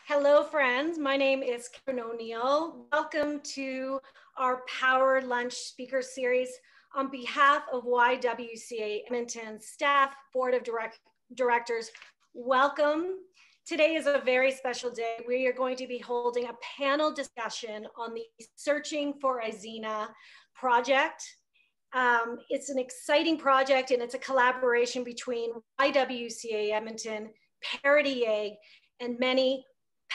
Hello, friends. My name is Katherine O'Neill. Welcome to our Power Lunch speaker series on behalf of YWCA Edmonton staff, board of directors. Welcome. Today is a very special day. We are going to be holding a panel discussion on the Searching for Izena project. It's an exciting project, and it's a collaboration between YWCA Edmonton, Parity, and many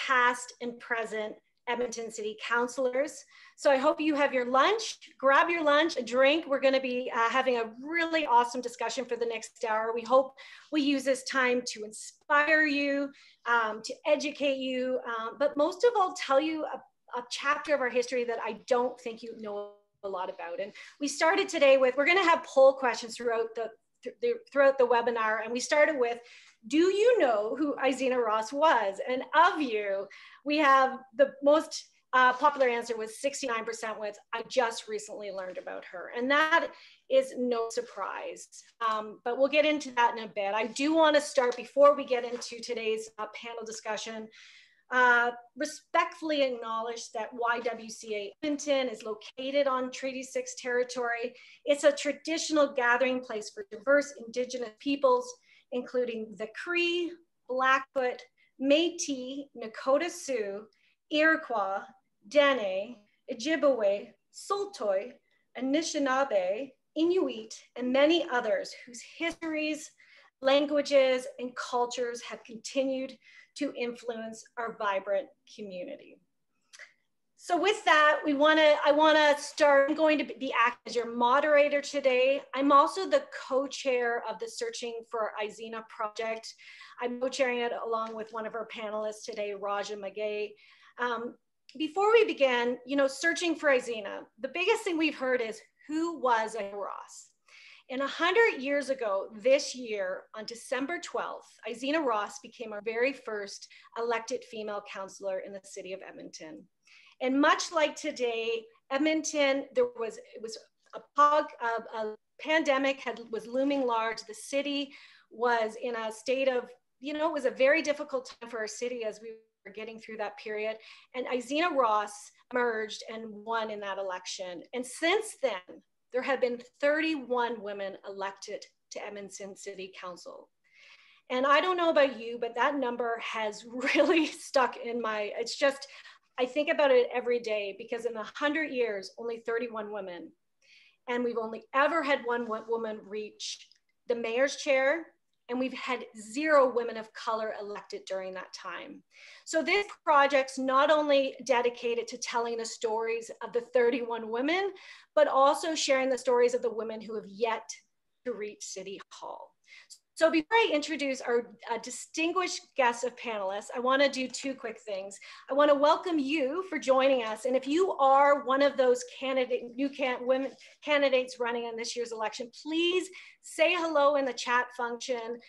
past and present Edmonton City Councillors. So I hope you have your lunch, grab your lunch, a drink. We're going to be having a really awesome discussion for the next hour. We hope we use this time to inspire you, to educate you, but most of all, tell you a chapter of our history that I don't think you know a lot about. And we started today with, we're going to have poll questions throughout the webinar. And we started with, do you know who Izena Ross was? And of you, we have the most popular answer was 69% was, I just recently learned about her. And that is no surprise, but we'll get into that in a bit. I do want to start, before we get into today's panel discussion, respectfully acknowledge that YWCA Edmonton is located on Treaty 6 territory. It's a traditional gathering place for diverse Indigenous peoples, including the Cree, Blackfoot, Métis, Nakota Sioux, Iroquois, Dene, Ojibwe, Saulteaux, Anishinaabe, Inuit, and many others whose histories, languages, and cultures have continued to influence our vibrant community. So with that, I want to start. I'm going to be acting as your moderator today. I'm also the co-chair of the Searching for Izena project. I'm co-chairing it along with one of our panelists today, Rajah Maggay. Before we begin, searching for Izena, the biggest thing we've heard is, who was Izena Ross? And 100 years ago, this year, on December 12th, Izena Ross became our very first elected female councillor in the city of Edmonton. And much like today, Edmonton, it was a pandemic was looming large. The city was in a state of, it was a very difficult time for our city as we were getting through that period. And Izena Ross emerged and won in that election. And since then, there have been 31 women elected to Edmonton City Council. And I don't know about you, but that number has really stuck in it's just, I think about it every day, because in 100 years, only 31 women. And we've only ever had one woman reach the mayor's chair, and we've had 0 women of color elected during that time. So this project's not only dedicated to telling the stories of the 31 women, but also sharing the stories of the women who have yet to reach City Hall. So before I introduce our distinguished guests of panelists, I want to do 2 quick things. I want to welcome you for joining us. And if you are one of those women candidates running in this year's election, please say hello in the chat function.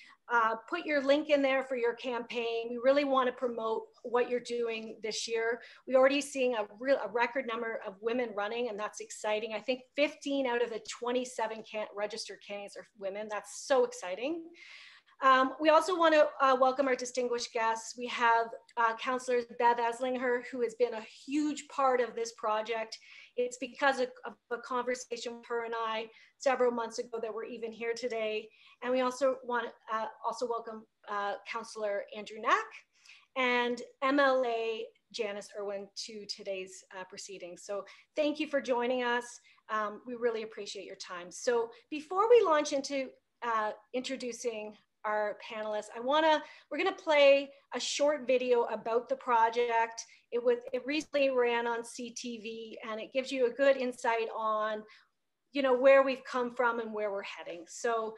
Put your link in there for your campaign. We really want to promote what you're doing this year. We're already seeing a record number of women running, and that's exciting. I think 15 out of the 27 registered candidates are women. That's so exciting. We also want to welcome our distinguished guests. We have Councillor Bev Eslinger, who has been a huge part of this project. It's because of a conversation with her and I several months ago that we're even here today. And we also want to welcome Councillor Andrew Knack and MLA Janice Irwin to today's proceedings. So thank you for joining us. We really appreciate your time. So before we launch into introducing our panelists, we're gonna play a short video about the project. It recently ran on CTV, and it gives you a good insight on, where we've come from and where we're heading. So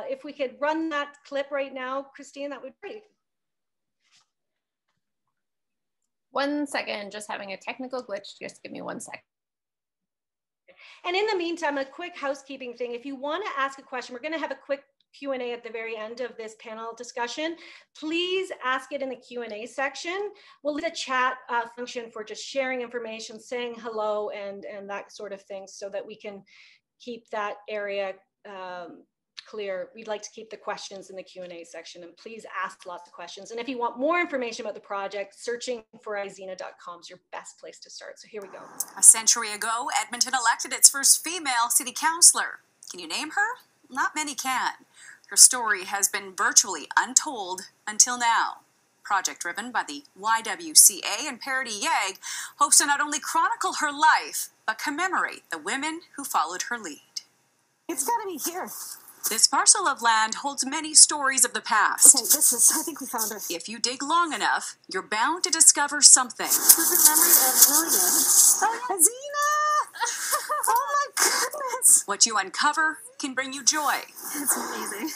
if we could run that clip right now, Christine, that would be great. 1 second, just having a technical glitch. Just give me 1 second. And in the meantime, a quick housekeeping thing. If you want to ask a question, we're going to have a quick Q&A at the very end of this panel discussion. Please ask it in the Q&A section. We'll leave a chat function for just sharing information, saying hello, and that sort of thing, so that we can keep that area clear, we'd like to keep the questions in the Q&A section, and please ask lots of questions. And if you want more information about the project, searching for Izena.com is your best place to start. So here we go. A century ago, Edmonton elected its first female city councillor. Can you name her? Not many can. Her story has been virtually untold until now. Project driven by the YWCA and Parity YAG hopes to not only chronicle her life, but commemorate the women who followed her lead. It's got to be here. This parcel of land holds many stories of the past. Okay, I think we found her. If you dig long enough, you're bound to discover something. Perfect memory of William. Oh, yeah. Izena! Oh my goodness! What you uncover can bring you joy. It's amazing.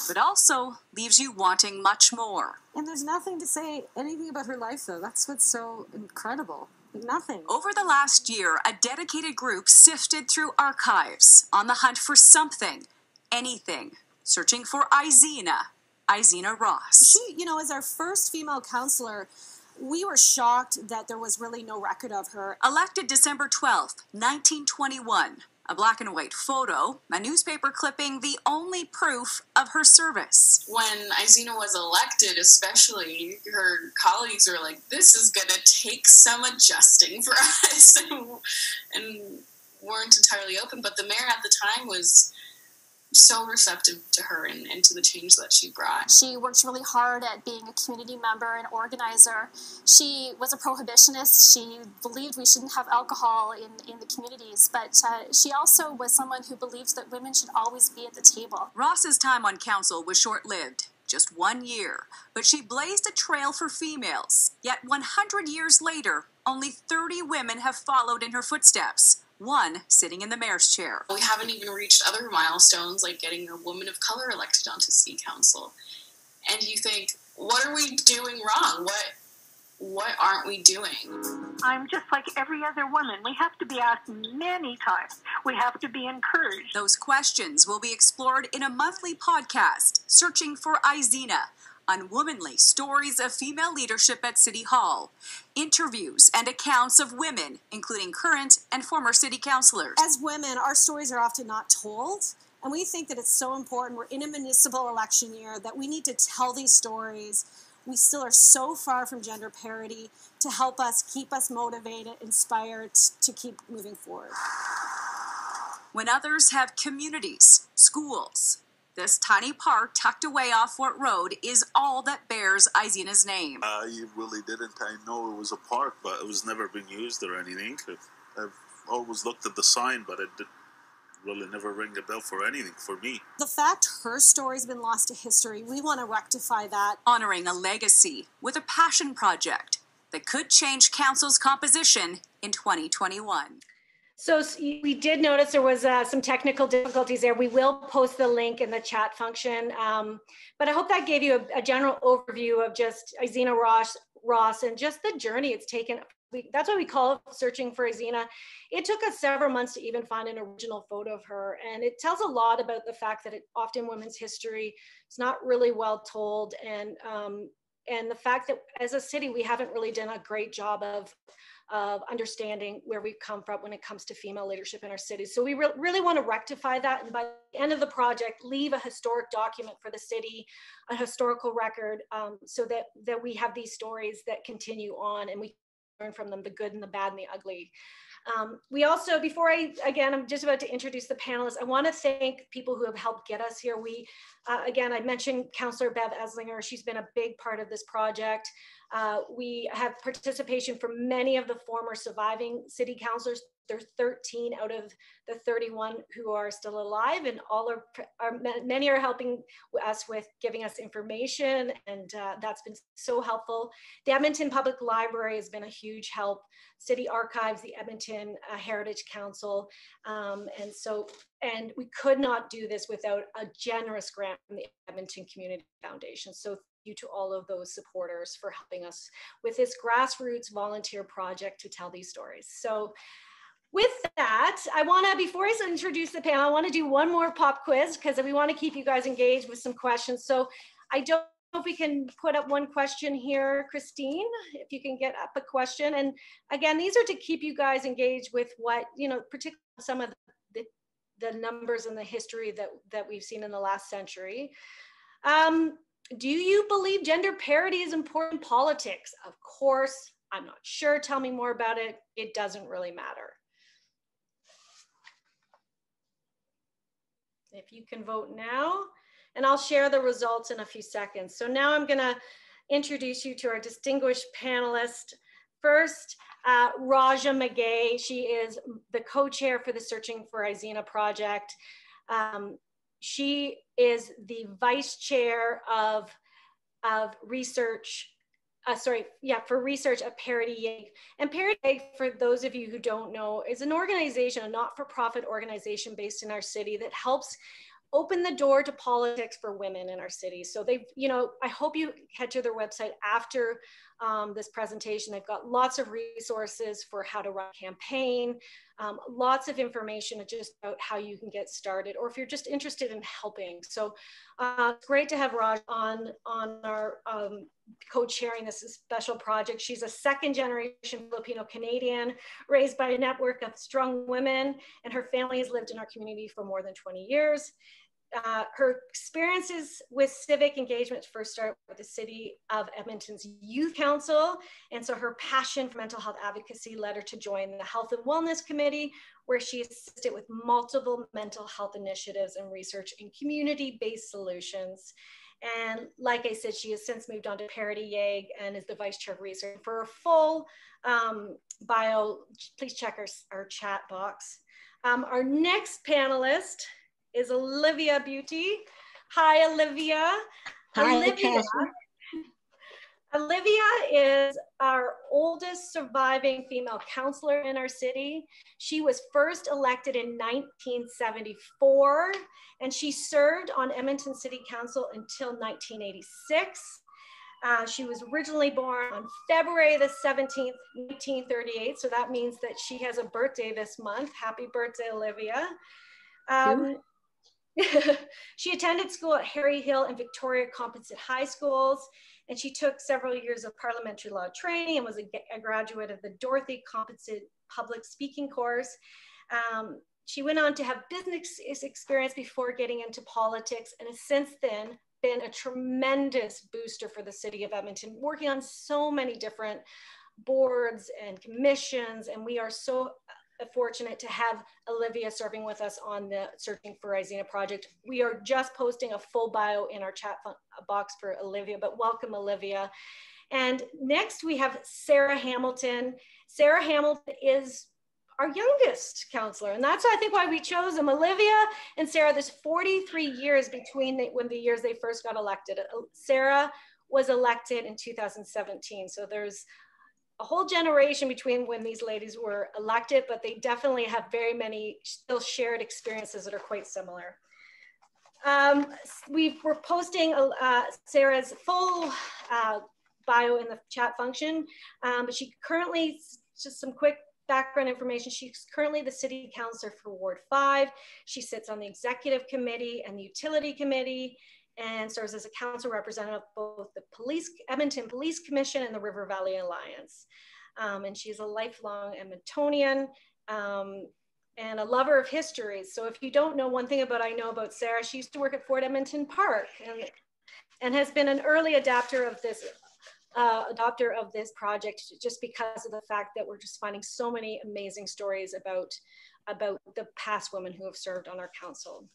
But also leaves you wanting much more. And there's nothing to say anything about her life, though. That's what's so incredible. Nothing. Over the last year, a dedicated group sifted through archives on the hunt for something, anything, searching for Izena Ross. She, you know, as our first female councillor, we were shocked that there was really no record of her. Elected December 12th, 1921. A black and white photo, a newspaper clipping, the only proof of her service. When Izena was elected, especially, her colleagues were like, this is going to take some adjusting for us, and weren't entirely open. But the mayor at the time was so receptive to her and to the change that she brought. She worked really hard at being a community member and organizer. She was a prohibitionist. She believed we shouldn't have alcohol in the communities, but she also was someone who believed that women should always be at the table. Ross's time on council was short-lived, just 1 year, but she blazed a trail for females. Yet 100 years later, only 30 women have followed in her footsteps. One sitting in the mayor's chair. We haven't even reached other milestones like getting a woman of color elected onto city council. And you think, what are we doing wrong? What aren't we doing? I'm just like every other woman. We have to be asked many times. We have to be encouraged. Those questions will be explored in a monthly podcast, Searching for Izena, unwomanly stories of female leadership at City Hall, interviews and accounts of women, including current and former city councillors. As women, our stories are often not told, and we think that it's so important. We're in a municipal election year that we need to tell these stories. We still are so far from gender parity to help us, keep us motivated, inspired to keep moving forward. When others have communities, schools, this tiny park tucked away off Fort Road is all that bears Izena's name. I really didn't. I know it was a park, but it was never been used or anything. I've always looked at the sign, but it did really never ring a bell for anything for me. The fact her story's been lost to history, we want to rectify that. Honoring a legacy with a passion project that could change council's composition in 2021. So we did notice there was some technical difficulties there. We will post the link in the chat function. But I hope that gave you a general overview of just Izena Ross and just the journey it's taken. That's why we call it Searching for Izena. It took us several months to even find an original photo of her. And it tells a lot about the fact that often women's history is not really well told. And the fact that as a city, we haven't really done a great job of understanding where we've come from when it comes to female leadership in our cities. So we really want to rectify that. And by the end of the project, leave a historic document for the city, a historical record, so that we have these stories that continue on and we learn from them, the good and the bad and the ugly. We also, I'm just about to introduce the panelists. I want to thank people who have helped get us here. Again, I mentioned Councillor Bev Eslinger. She's been a big part of this project. We have participation from many of the former surviving city councillors. There's 13 out of the 31 who are still alive, and many are helping us with giving us information, and that's been so helpful. The Edmonton Public Library has been a huge help. City Archives, the Edmonton Heritage Council, and we could not do this without a generous grant from the Edmonton Community Foundation. So thank you to all of those supporters for helping us with this grassroots volunteer project to tell these stories. So with that, before I introduce the panel, I want to do one more pop quiz because we want to keep you guys engaged with some questions. So I don't know if we can put up one question here, Christine, if you can get up a question. And again, these are to keep you guys engaged with what, particularly some of the the numbers and the history that we've seen in the last century. Do you believe gender parity is important in politics? Of course, I'm not sure. Tell me more about it. It doesn't really matter. If you can vote now, and I'll share the results in a few seconds. So now I'm gonna introduce you to our distinguished panelist. First, Rajah Maggay. She is the co-chair for the Searching for Izena project. She is the vice chair of research, for research at Parity YWCA. And Parity YWCA, for those of you who don't know, is an organization, a not-for-profit organization based in our city that helps open the door to politics for women in our city. So they've, I hope you head to their website after this presentation. They've got lots of resources for how to run a campaign, lots of information just about how you can get started, or if you're just interested in helping. So it's great to have Raj on our co-chairing this special project. She's a second generation Filipino Canadian, raised by a network of strong women, and her family has lived in our community for more than 20 years. Her experiences with civic engagement first started with the City of Edmonton's Youth Council. And so her passion for mental health advocacy led her to join the Health and Wellness Committee, where she assisted with multiple mental health initiatives and research in community-based solutions. And like I said, she has since moved on to Parity YWCA and is the vice chair of research. For a full bio, please check our chat box. Our next panelist is Olivia Beauty. Hi, Olivia. Hi, Olivia is our oldest surviving female councillor in our city. She was first elected in 1974, and she served on Edmonton City Council until 1986. She was originally born on February the 17th, 1938. So that means that she has a birthday this month. Happy birthday, Olivia. She attended school at Harry Hill and Victoria Composite High Schools, and she took several years of parliamentary law training and was a graduate of the Dorothy Composite Public Speaking course. She went on to have business experience before getting into politics, and has since then been a tremendous booster for the City of Edmonton, working on so many different boards and commissions, and we are so fortunate to have Olivia serving with us on the Searching for Izena project. We are just posting a full bio in our chat box for Olivia, but welcome, Olivia. And next we have Sarah Hamilton. Sarah Hamilton is our youngest councillor, and that's I think why we chose them. Olivia and Sarah, there's 43 years between when the years they first got elected. Sarah was elected in 2017, so there's a whole generation between when these ladies were elected, but they definitely have very many still shared experiences that are quite similar. We're posting Sarah's full bio in the chat function, but she currently, just some quick background information, she's currently the City Councillor for Ward 5. She sits on the Executive Committee and the Utility Committee, and serves as a council representative of both the Edmonton Police Commission and the River Valley Alliance. And she's a lifelong Edmontonian and a lover of history. So if you don't know, one thing I know about Sarah, she used to work at Fort Edmonton Park and has been an early adopter of this project, just because of the fact that we're just finding so many amazing stories about the past women who have served on our council.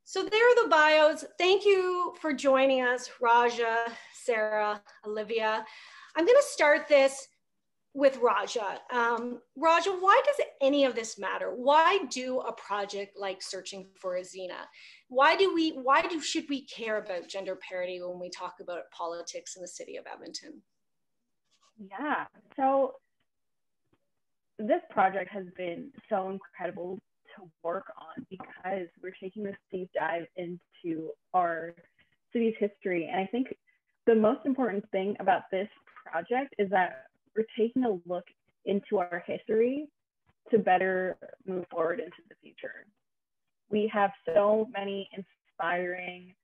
So there are the bios. Thank you for joining us, Rajah, Sarah, Olivia. I'm going to start this with Rajah. Rajah, why does any of this matter? Why do a project like Searching for Izena? Why should we care about gender parity when we talk about politics in the City of Edmonton? Yeah, so this project has been so incredible to work on, because we're taking this deep dive into our city's history. And I think the most important thing about this project is that we're taking a look into our history to better move forward into the future. We have so many inspiring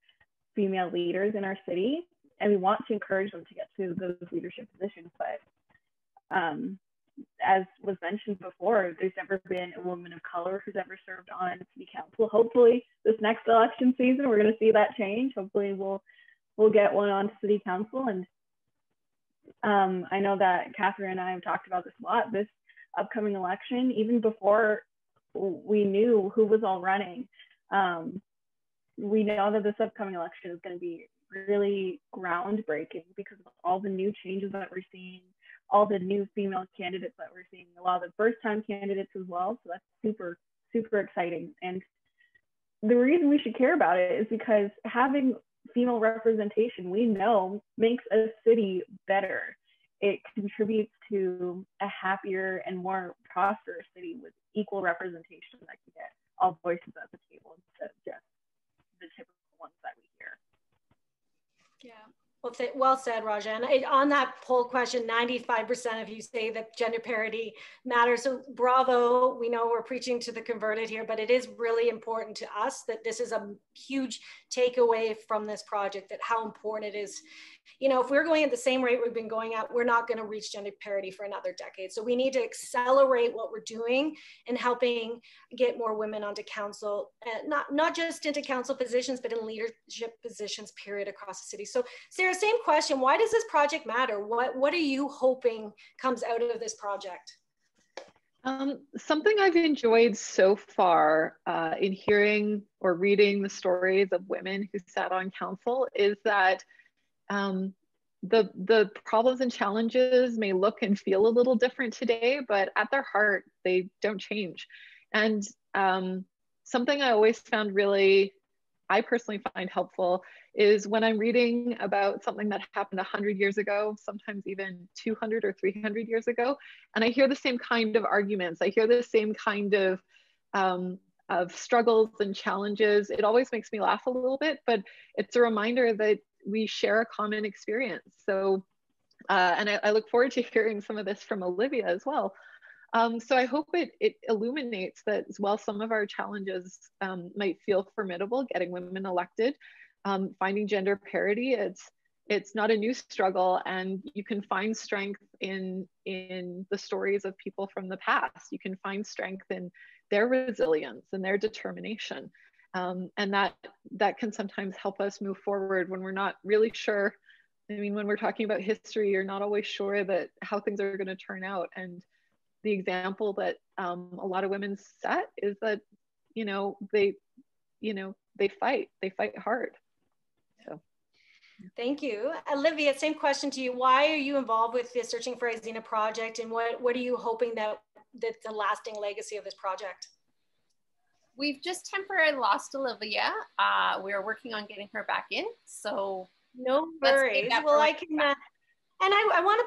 female leaders in our city, and we want to encourage them to get to those leadership positions. But as was mentioned before, there's never been a woman of color who's ever served on city council. Hopefully this next election season, we're going to see that change. Hopefully we'll get one on city council. And I know that Katherine and I have talked about this a lot, this upcoming election, even before we knew who was all running. We know that this upcoming election is going to be really groundbreaking because of all the new changes that we're seeing, all the new female candidates that we're seeing, a lot of the first-time candidates as well. So that's super, super exciting. And the reason we should care about it is because having female representation, we know, makes a city better. It contributes to a happier and more prosperous city with equal representation that can get all voices at the table instead of just the typical ones that we hear. Yeah. Well said, Rajah. And on that poll question, 95% of you say that gender parity matters. So bravo, we know we're preaching to the converted here, but it is really important to us that this is a huge takeaway from this project, that how important it is. You know, if we're going at the same rate we've been going at, we're not going to reach gender parity for another decade. So we need to accelerate what we're doing and helping get more women onto council, not just into council positions, but in leadership positions, period, across the city. So Sarah, same question. Why does this project matter? What are you hoping comes out of this project? Something I've enjoyed so far in hearing or reading the stories of women who sat on council is that the problems and challenges may look and feel a little different today, but at their heart, they don't change. And something I always found I personally find helpful is when I'm reading about something that happened 100 years ago, sometimes even 200 or 300 years ago, and I hear the same kind of arguments. I hear the same kind of struggles and challenges. It always makes me laugh a little bit, but it's a reminder that we share a common experience. So, and I look forward to hearing some of this from Olivia as well. So I hope it illuminates that while some of our challenges might feel formidable, getting women elected, finding gender parity, it's not a new struggle, and you can find strength in the stories of people from the past. You can find strength in their resilience and their determination. And that can sometimes help us move forward when we're not really sure. I mean, when we're talking about history, you're not always sure that how things are going to turn out. And the example that a lot of women set is that, they fight hard. So. Thank you. Olivia, same question to you. Why are you involved with the Searching for Izena project, and what are you hoping that's the lasting legacy of this project? We've just temporarily lost Olivia. We're working on getting her back in. So no worries. Well, I can, and I want to,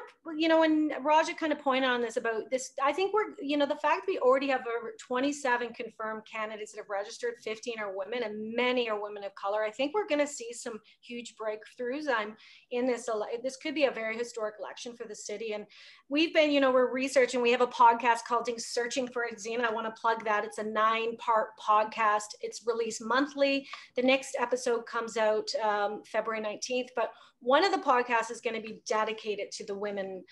when Rajah kind of pointed on this about this, I think we're, the fact that we already have over 27 confirmed candidates that have registered, 15 are women, and many are women of color. I think we're going to see some huge breakthroughs. This could be a very historic election for the city. And we've been, we're researching, we have a podcast called Searching for Izena. I want to plug that. It's a 9-part podcast. It's released monthly. The next episode comes out February 19th, but one of the podcasts is going to be dedicated to the women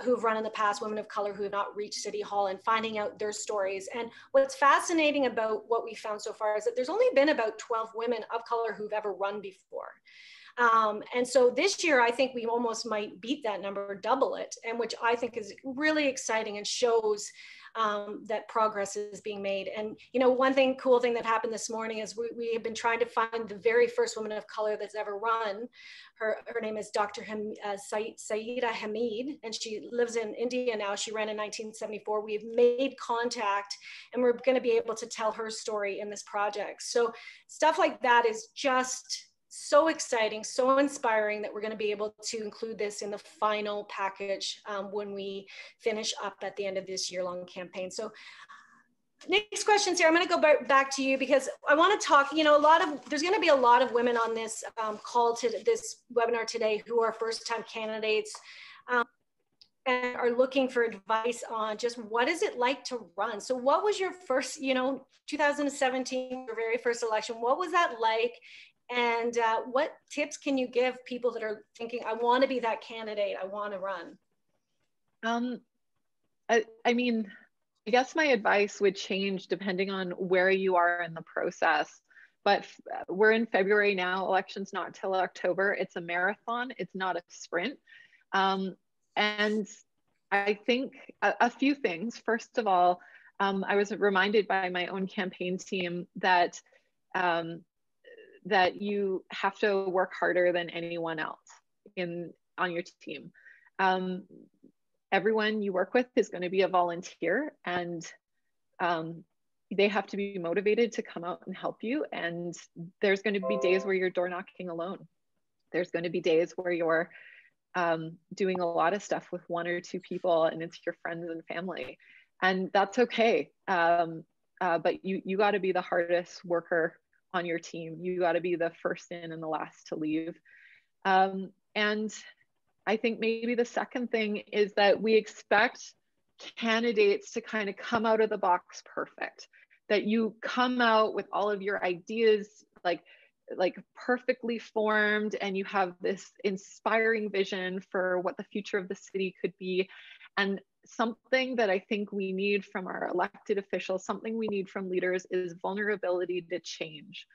who've run in the past, women of color who have not reached City Hall, and finding out their stories. And what's fascinating about what we found so far is that there's only been about 12 women of color who've ever run before. And so this year, I think we almost might beat that number, double it, and which I think is really exciting and shows that progress is being made. And, one cool thing that happened this morning is we have been trying to find the very first woman of color that's ever run. Her name is Dr. Saida Hamid, and she lives in India now. She ran in 1974. We've made contact, and we're going to be able to tell her story in this project. So stuff like that is just so exciting, so inspiring, that we're going to be able to include this in the final package when we finish up at the end of this year-long campaign. So next question, Sarah, I'm going to go back to you, because I want to talk, there's going to be a lot of women on this call to this webinar today who are first-time candidates and are looking for advice on just what is it like to run. So what was your first, 2017, your very first election, what was that like? And what tips can you give people that are thinking, I want to be that candidate, I want to run? I mean, I guess my advice would change depending on where you are in the process. But we're in February now. Election's not till October. It's a marathon. It's not a sprint. And I think a few things. First of all, I was reminded by my own campaign team that that you have to work harder than anyone else on your team. Everyone you work with is going to be a volunteer, and they have to be motivated to come out and help you. And there's going to be days where you're door knocking alone. There's going to be days where you're doing a lot of stuff with one or two people, and it's your friends and family, and that's okay. But you got to be the hardest worker on your team. You got to be the first in and the last to leave. And I think maybe the second thing is that we expect candidates to kind of come out of the box perfect, that you come out with all of your ideas like perfectly formed, and you have this inspiring vision for what the future of the city could be. And something that I think we need from our elected officials, something we need from leaders, is vulnerability to change.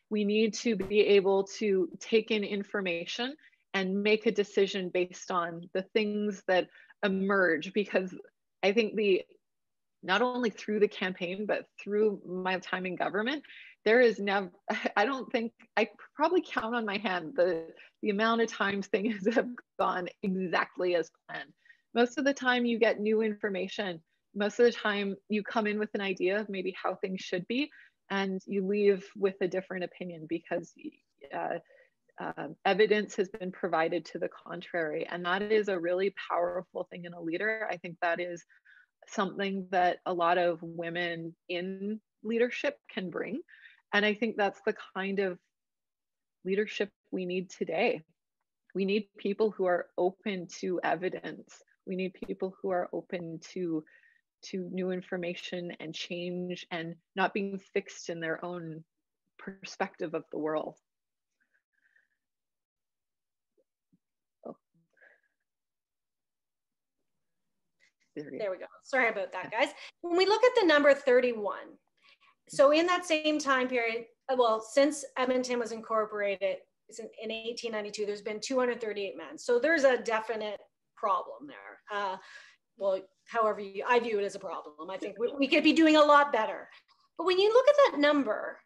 We need to be able to take in information and make a decision based on the things that emerge, because I think not only through the campaign, but through my time in government, there is never, I don't think, I probably count on my hand the amount of times things have gone exactly as planned. Most of the time you get new information. Most of the time you come in with an idea of maybe how things should be, and you leave with a different opinion because evidence has been provided to the contrary. And that is a really powerful thing in a leader. I think that is something that a lot of women in leadership can bring. And I think that's the kind of leadership we need today. We need people who are open to evidence. We need people who are open to new information and change, and not being fixed in their own perspective of the world. There we go. Sorry about that, guys. When we look at the number 31, so in that same time period, well, since Edmonton was incorporated in 1892, there's been 238 men. So there's a definite problem there. Well, however, I view it as a problem. I think we could be doing a lot better. But when you look at that number,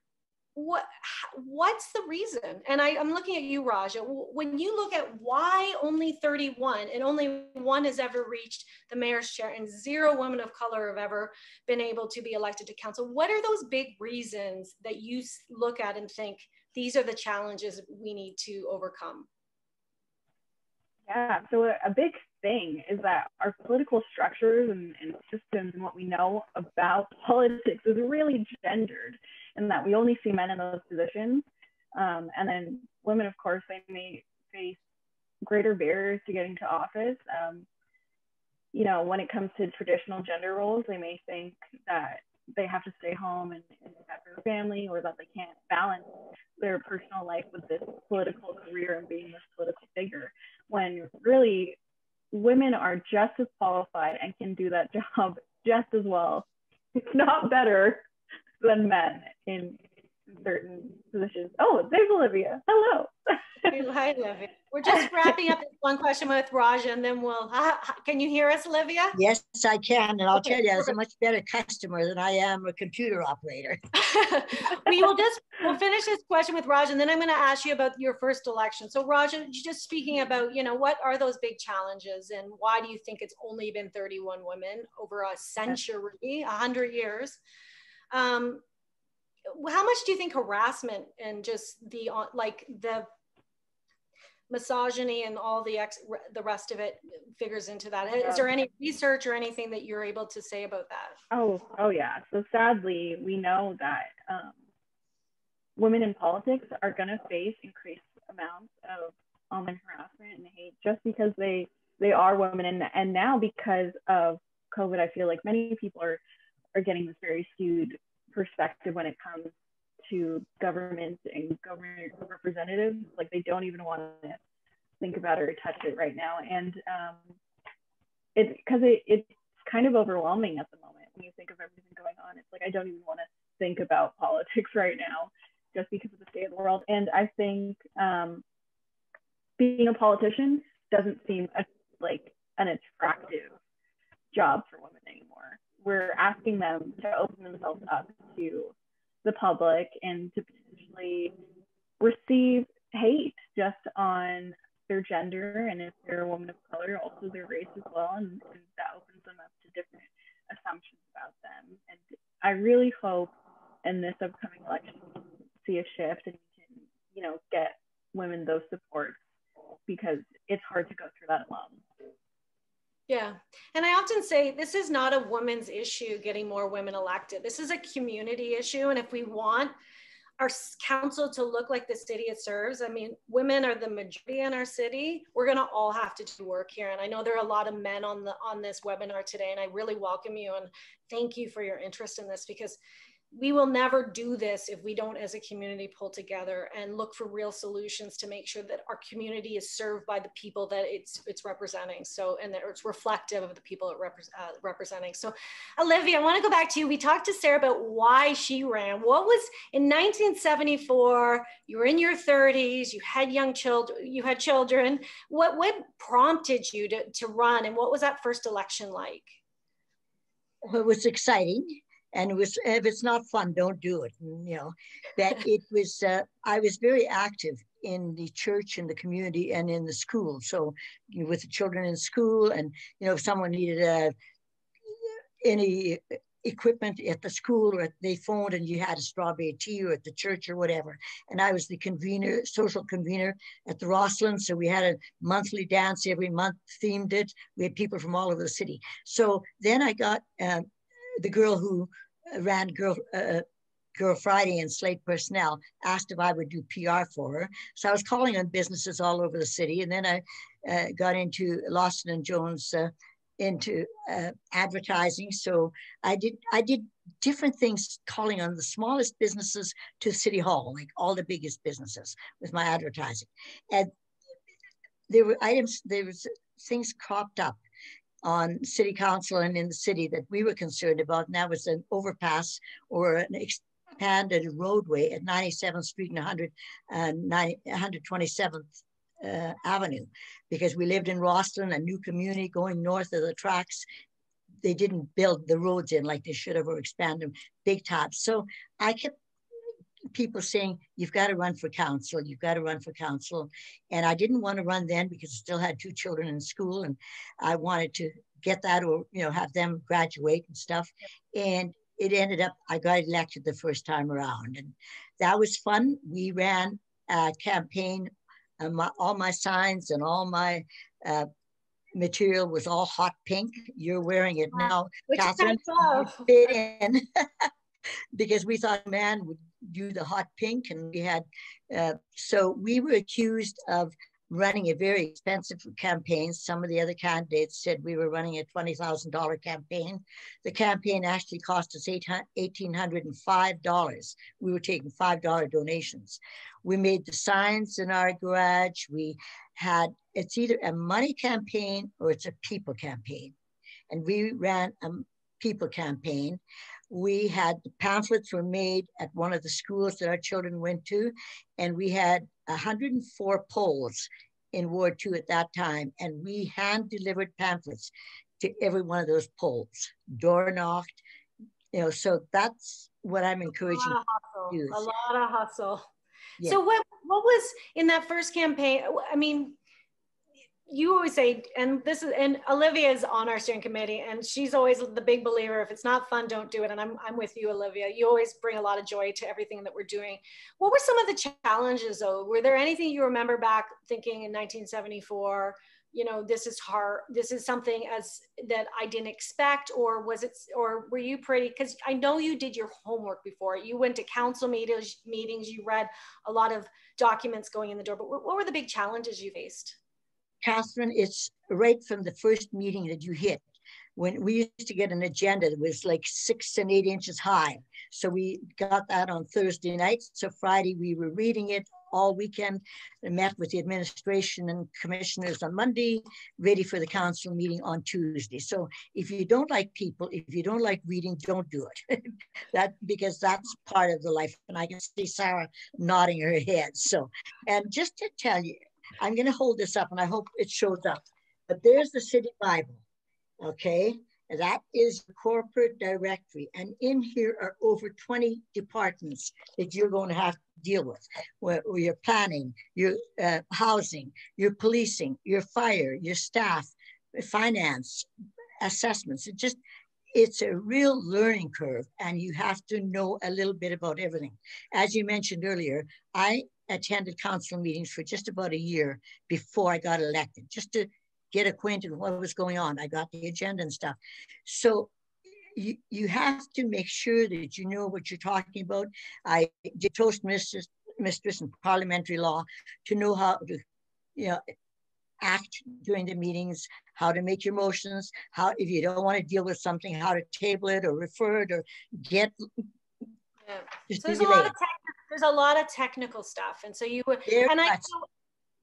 what's the reason? And I'm looking at you, Rajah. When you look at why only 31 and only one has ever reached the mayor's chair and 0 women of color have ever been able to be elected to council, what are those big reasons that you look at and think these are the challenges we need to overcome? Yeah, so a big thing is that our political structures and systems and what we know about politics is really gendered, and that we only see men in those positions. And then women, of course, they may face greater barriers to getting to office. You know, when it comes to traditional gender roles, they may think that they have to stay home and look after their family, or that they can't balance their personal life with this political career and being this political figure, when really women are just as qualified and can do that job just as well, if not better, than men in certain positions. Oh, there's Olivia. Hello. Hi, Olivia. We're just wrapping up this one question with Rajah, and then we'll, can you hear us, Olivia? Yes, I can. And I'll tell you, I was a much better customer than I am a computer operator. We'll finish this question with Rajah, and then I'm going to ask you about your first election. So Rajah, just speaking about, you know, what are those big challenges, and why do you think it's only been 31 women over a century, 100 years? How much do you think harassment and just the misogyny and all the rest of it figures into that? Is there any research or anything that you're able to say about that? Oh yeah. So sadly, we know that women in politics are going to face increased amounts of online harassment and hate just because they are women. And now because of COVID, I feel like many people are getting this very skewed perspective when it comes to government and government representatives. Like, they don't even want to think about it or touch it right now. And it's because it's kind of overwhelming at the moment when you think of everything going on. It's like, I don't even want to think about politics right now just because of the state of the world. And I think being a politician doesn't seem like an attractive job for women anymore. We're asking them to open themselves up to the public and to potentially receive hate just on their gender, and if they're a woman of color, also their race as well, and that opens them up to different assumptions about them. And I really hope in this upcoming election we can see a shift and we can, you know, get women those supports, because it's hard to go through that alone. Yeah, and I often say this is not a women's issue, getting more women elected. This is a community issue, and if we want our council to look like the city it serves, I mean, women are the majority in our city. We're going to all have to do work here, and I know there are a lot of men on this webinar today, and I really welcome you and thank you for your interest in this, because we will never do this if we don't, as a community, pull together and look for real solutions to make sure that our community is served by the people that it's representing. So, and that it's reflective of the people it representing. So, Olivia, I want to go back to you. We talked to Sarah about why she ran. What was in 1974? You were in your 30s. You had young children. You had children. What prompted you to run, and what was that first election like? Well, it was exciting. And it was, if it's not fun, don't do it. You know, that it was, I was very active in the church, in the community, and in the school. So, you know, with the children in school, and, you know, if someone needed any equipment at the school, or they phoned and you had a strawberry tea, or at the church or whatever. And I was the convener, social convener at the Rosslyn. So we had a monthly dance every month, themed it. We had people from all over the city. So then I got the girl who ran Girl Friday in Slate Personnel asked if I would do PR for her. So I was calling on businesses all over the city. And then I got into Lawson & Jones, into advertising. So I did different things, calling on the smallest businesses to City Hall, like all the biggest businesses with my advertising. And there were things cropped up on City Council and in the city that we were concerned about, and that was an overpass or an expanded roadway at 97th Street and 127th Avenue, because we lived in Rosslyn, a new community going north of the tracks. They didn't build the roads in like they should have, or expand them big tops. So I kept people saying, you've got to run for council, you've got to run for council. And I didn't want to run then because I still had 2 children in school, and I wanted to get that, or, you know, have them graduate and stuff. And it ended up, I got elected the first time around, and that was fun. We ran a campaign, all my signs and all my material was all hot pink. You're wearing it now, Katherine. Fit in because we thought a man would do the hot pink, and we had, so we were accused of running a very expensive campaign. Some of the other candidates said we were running a $20,000 campaign. The campaign actually cost us $1,805. We were taking $5 donations. We made the signs in our garage. We had, it's either a money campaign or it's a people campaign. And we ran a people campaign. We had, the pamphlets were made at one of the schools that our children went to, and we had 104 polls in Ward 2 at that time, and we hand-delivered pamphlets to every one of those polls, door knocked, you know, so that's what I'm encouraging. A lot of hustle. Yeah. So what was in that first campaign? I mean, you always say, and Olivia is on our steering committee, and she's always the big believer, if it's not fun, don't do it. And I'm with you, Olivia. You always bring a lot of joy to everything that we're doing. What were some of the challenges, though? Were there anything you remember back thinking in 1974, you know, this is hard, this is something that I didn't expect, or were you pretty, because I know you did your homework before. You went to council meetings, you read a lot of documents going in the door, but what were the big challenges you faced? Katherine, it's right from the first meeting that you hit. When we used to get an agenda that was like 6 and 8 inches high. So we got that on Thursday nights. So Friday we were reading it all weekend. I met with the administration and commissioners on Monday, ready for the council meeting on Tuesday. So if you don't like people, if you don't like reading, don't do it. Because that's part of the life. And I can see Sarah nodding her head. So, and just to tell you, I'm going to hold this up and I hope it shows up. But there's the City Bible, okay? And that is the corporate directory. And in here are over 20 departments that you're going to have to deal with. Where your planning, your housing, your policing, your fire, your staff, finance, assessments. It's a real learning curve, and you have to know a little bit about everything. As you mentioned earlier, I attended council meetings for just about a year before I got elected, just to get acquainted with what was going on. I got the agenda and stuff. So you have to make sure that you know what you're talking about. I did Toastmasters in parliamentary law to know how to act during the meetings, how to make your motions, how, if you don't want to deal with something, how to table it or refer it or get. Yeah. So there's a lot of technical stuff. And so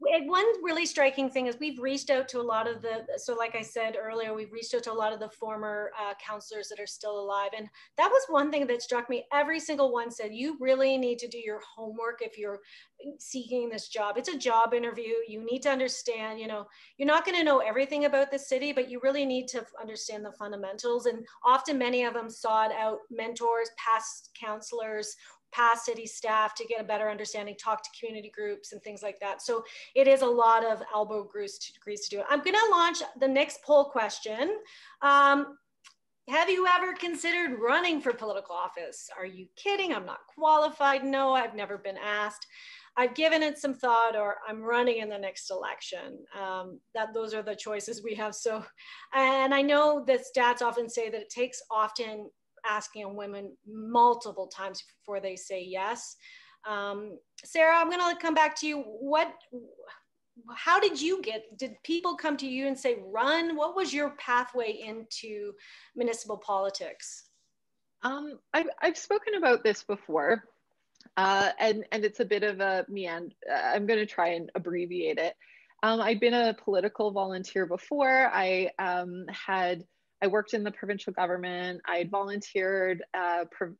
one really striking thing is we've reached out to a lot of so like I said earlier, we've reached out to a lot of the former councillors that are still alive. And that was one thing that struck me. Every single one said, you really need to do your homework if you're seeking this job. It's a job interview. You need to understand, you're not going to know everything about the city, but you really need to understand the fundamentals. And often many of them sought out mentors, past councillors, past city staff to get a better understanding, talk to community groups and things like that. So it is a lot of elbow grease to do it. I'm going to launch the next poll question. Have you ever considered running for political office? Are you kidding? I'm not qualified. No, I've never been asked. I've given it some thought, or I'm running in the next election. Those are the choices we have. So, and I know that stats often say that it takes often asking women multiple times before they say yes. Sarah, I'm going to come back to you. How did people come to you and say, run? What was your pathway into municipal politics? I've spoken about this before, and it's a bit of a meander. I'm going to try and abbreviate it. I'd been a political volunteer before. I worked in the provincial government. I'd volunteered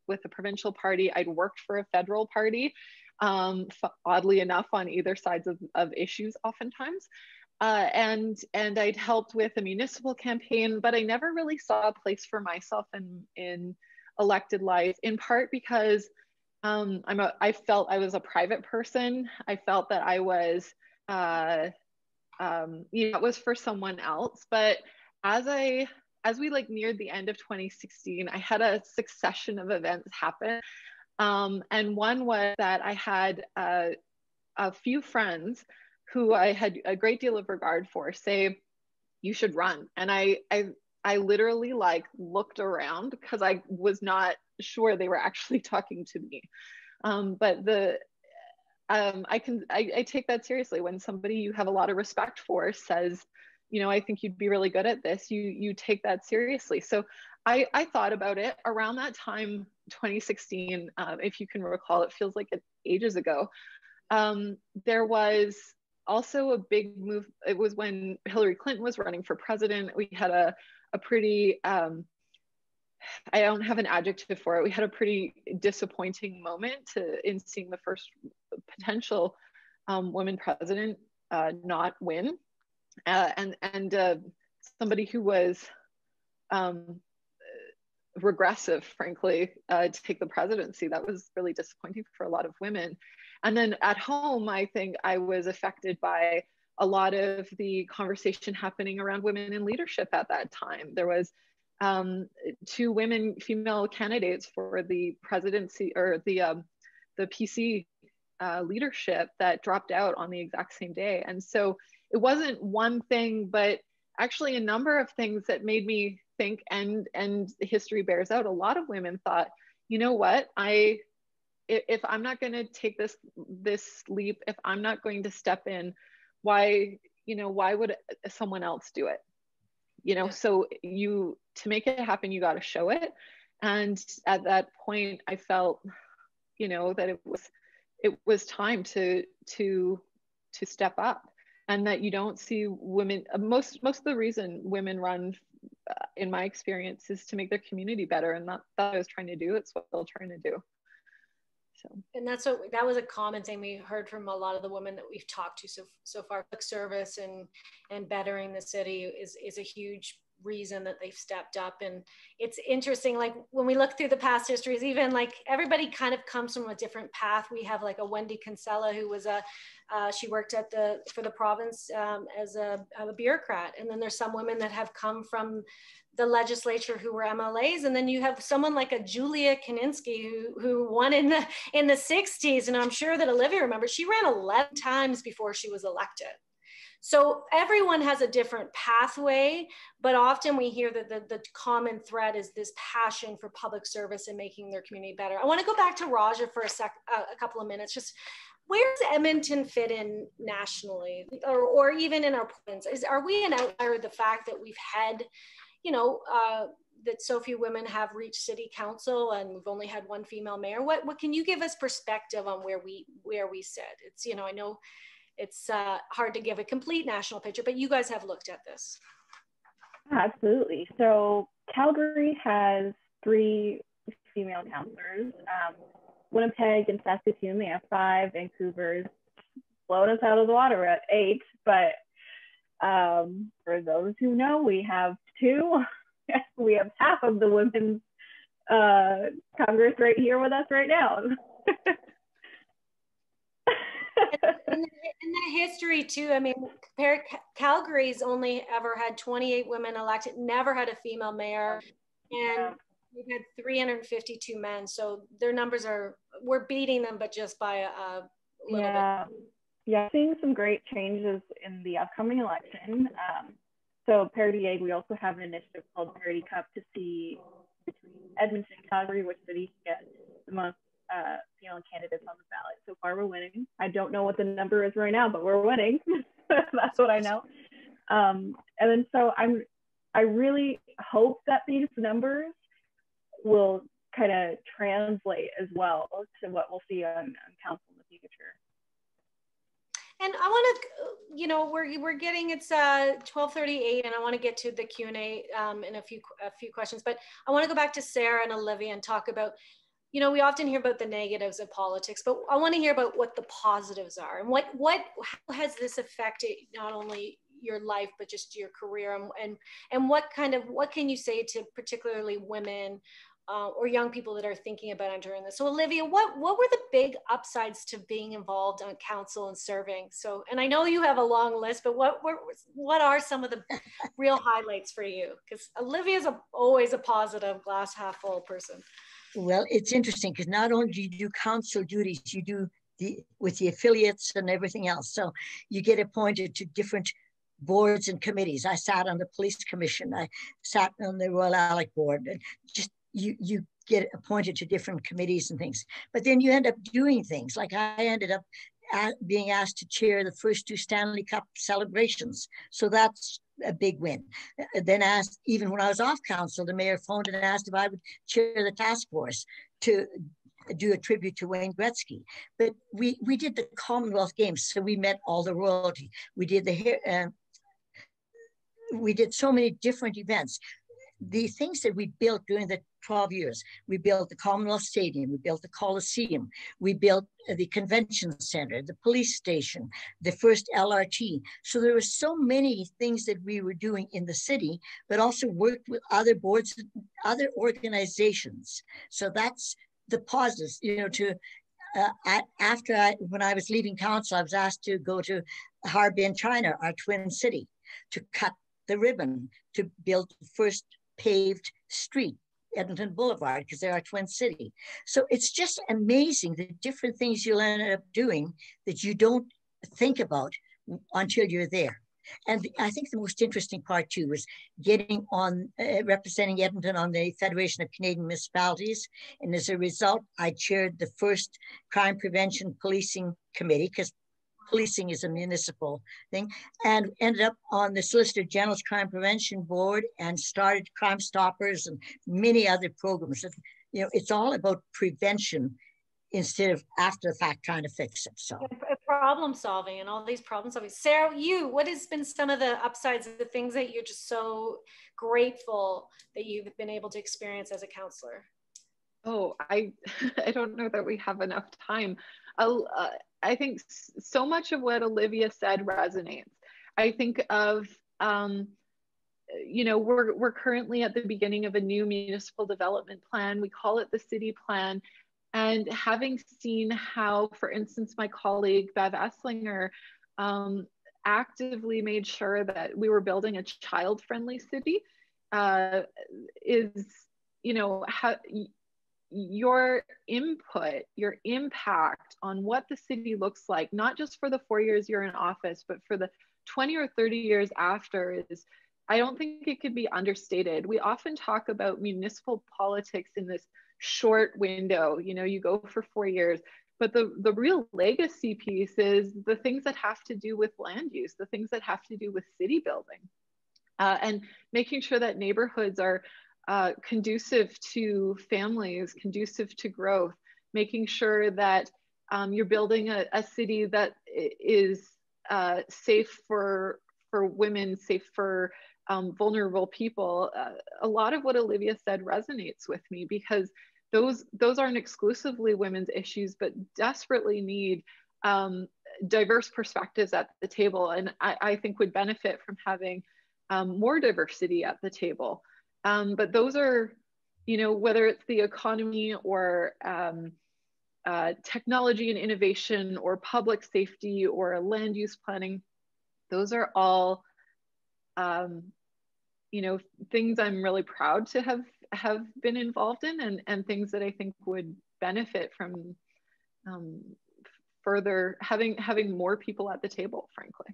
with the provincial party. I'd worked for a federal party, oddly enough, on either sides of issues oftentimes. And I'd helped with a municipal campaign, but I never really saw a place for myself in elected life, in part because I felt I was a private person. I felt that I was, it was for someone else. But as we neared the end of 2016, I had a succession of events happen. And one was that I had a few friends who I had a great deal of regard for say, you should run. And I literally looked around because I was not sure they were actually talking to me. But I take that seriously when somebody you have a lot of respect for says, I think you'd be really good at this. You take that seriously. So I thought about it around that time, 2016, if you can recall, it feels like ages ago. There was also a big move. It was when Hillary Clinton was running for president. We had a pretty, I don't have an adjective for it. We had a pretty disappointing moment in seeing the first potential woman president not win. And somebody who was regressive, frankly, to take the presidency. That was really disappointing for a lot of women. And then at home, I think I was affected by a lot of the conversation happening around women in leadership at that time. There was 2 female candidates for the presidency or the PC leadership that dropped out on the exact same day. And so it wasn't one thing, but actually a number of things that made me think, and history bears out, a lot of women thought, you know what, if I'm not going to take this leap, if I'm not going to step in, why would someone else do it? So to make it happen, you got to show it. And at that point, I felt, that it was time to step up, and that you don't see women, most of the reason women run, in my experience, is to make their community better, and that I was trying to do. It's what they're trying to do. So. And that was a common thing we heard from a lot of the women that we've talked to so far. Public service and bettering the city is a huge reason that they've stepped up. And it's interesting, like when we look through the past histories, even like everybody kind of comes from a different path. We have like a Wendy Kinsella, who was she worked for the province as a bureaucrat. And then there's some women that have come from the legislature who were MLAs, and then you have someone like a Julia Kaninsky who won in the 60s, and I'm sure that Olivia remembers, she ran 11 times before she was elected. So everyone has a different pathway, but often we hear that the common thread is this passion for public service and making their community better. I want to go back to Rajah for a couple of minutes. Just where does Edmonton fit in nationally, or even in our province? Are we an outlier? The fact that we've had, that so few women have reached city council, and we've only had one female mayor. What can you give us perspective on where we sit? It's, I know it's hard to give a complete national picture, but you guys have looked at this. Absolutely. So Calgary has 3 female councillors. Winnipeg and Saskatoon, they have 5. Vancouver's blown us out of the water at 8, but for those who know, we have 2. We have half of the women's Congress right here with us right now. in the history too, I mean, Calgary's only ever had 28 women elected, never had a female mayor, and we've had 352 men. So their numbers we're beating them, but just by a little bit. Yeah, seeing some great changes in the upcoming election. So Parity, we also have an initiative called Parity Cup to see between Edmonton and Calgary which city gets the most female candidates on the ballot. So far we're winning. I don't know what the number is right now, but we're winning. That's what I know. And then so I really hope that these numbers will kind of translate as well to what we'll see on council in the future. And I want to, we're getting, it's 12:38, and I want to get to the Q&A in a few questions, but I want to go back to Sarah and Olivia and talk about, we often hear about the negatives of politics, but I want to hear about what the positives are, and how has this affected not only your life, but just your career, and what can you say to particularly women or young people that are thinking about entering this? So Olivia, what were the big upsides to being involved on council and serving? So, and I know you have a long list, but what are some of the real highlights for you? Because Olivia's always a positive, glass half full person. Well, it's interesting because not only do you do council duties, you do with the affiliates and everything else. So you get appointed to different boards and committees. I sat on the police commission. I sat on the Royal Alec board, and just you get appointed to different committees and things, but then you end up doing things. Like I ended up being asked to chair the first 2 Stanley Cup celebrations. So that's a big win. Then even when I was off council, the mayor phoned and asked if I would chair the task force to do a tribute to Wayne Gretzky. But we did the Commonwealth Games, so we met all the royalty. We did we did so many different events. The things that we built during the 12 years, we built the Commonwealth Stadium, we built the Coliseum, we built the Convention Center, the police station, the first LRT. So there were so many things that we were doing in the city, but also worked with other boards, other organizations. So that's the positives, when I was leaving council, I was asked to go to Harbin, China, our twin city, to cut the ribbon, to build the first paved street, Edmonton Boulevard, because they're our twin city. So it's just amazing the different things you'll end up doing that you don't think about until you're there. And I think the most interesting part too was getting on, representing Edmonton on the Federation of Canadian Municipalities. And as a result, I chaired the first crime prevention policing committee, because policing is a municipal thing, and ended up on the Solicitor General's Crime Prevention Board and started Crime Stoppers and many other programs. It's all about prevention instead of after the fact trying to fix it. So problem solving and all these problem solving. Sarah, what has been some of the upsides of the things that you're just so grateful that you've been able to experience as a counselor? Oh, I don't know that we have enough time. I think so much of what Olivia said resonates. I think of, you know, we're currently at the beginning of a new municipal development plan. We call it the city plan. And having seen how, for instance, my colleague Bev Esslinger actively made sure that we were building a child-friendly city, is, you know, how your input, your impact on what the city looks like, not just for the 4 years you're in office, but for the 20 or 30 years after, is, I don't think it could be understated. We often talk about municipal politics in this short window, you know, you go for 4 years, but the real legacy piece is the things that have to do with land use, the things that have to do with city building, and making sure that neighborhoods are conducive to families, conducive to growth, making sure that you're building a city that is safe for women, safe for vulnerable people. A lot of what Olivia said resonates with me, because those aren't exclusively women's issues, but desperately need diverse perspectives at the table, and I think would benefit from having more diversity at the table. But those are, you know, whether it's the economy or technology and innovation or public safety or land use planning, those are all, you know, things I'm really proud to have been involved in, and things that I think would benefit from further having more people at the table, frankly.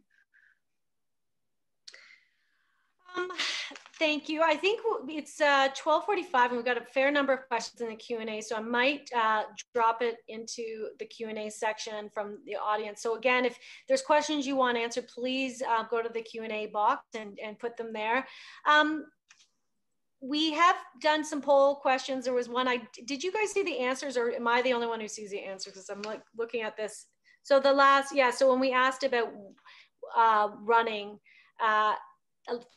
Thank you. I think it's 12:45 and we've got a fair number of questions in the Q&A, so I might drop it into the Q&A section from the audience. So again, if there's questions you want answered, please go to the Q&A box and put them there. We have done some poll questions. There was one, did you guys see the answers, or am I the only one who sees the answers? Because I'm like looking at this. So the last, yeah, so when we asked about running,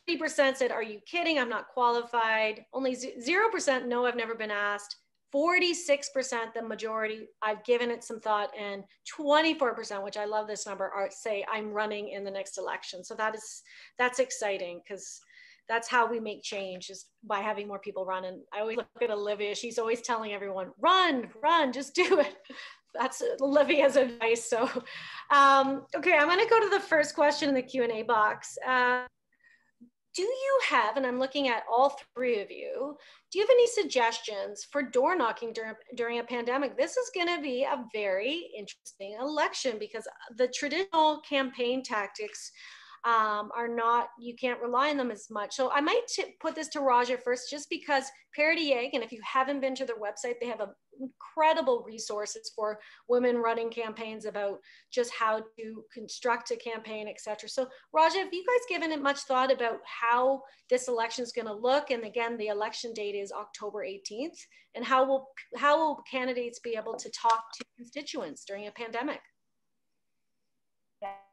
30% said, are you kidding? I'm not qualified. Only 0%, no, I've never been asked. 46%, the majority, I've given it some thought, and 24%, which I love this number, say I'm running in the next election. So that's exciting, because that's how we make change, is by having more people run. And I always look at Olivia, she's always telling everyone, run, just do it. That's Olivia's advice. So, okay, I'm gonna go to the first question in the Q&A box. Do you have, and I'm looking at all three of you, do you have any suggestions for door knocking during a pandemic? This is going to be a very interesting election, because the traditional campaign tactics are not, you can't rely on them as much. So I might put this to Rajah first, just because Parity, and if you haven't been to their website, they have incredible resources for women running campaigns about just how to construct a campaign, etc. So Rajah, have you guys given it much thought about how this election is going to look? And again, the election date is October 18th. And how will candidates be able to talk to constituents during a pandemic?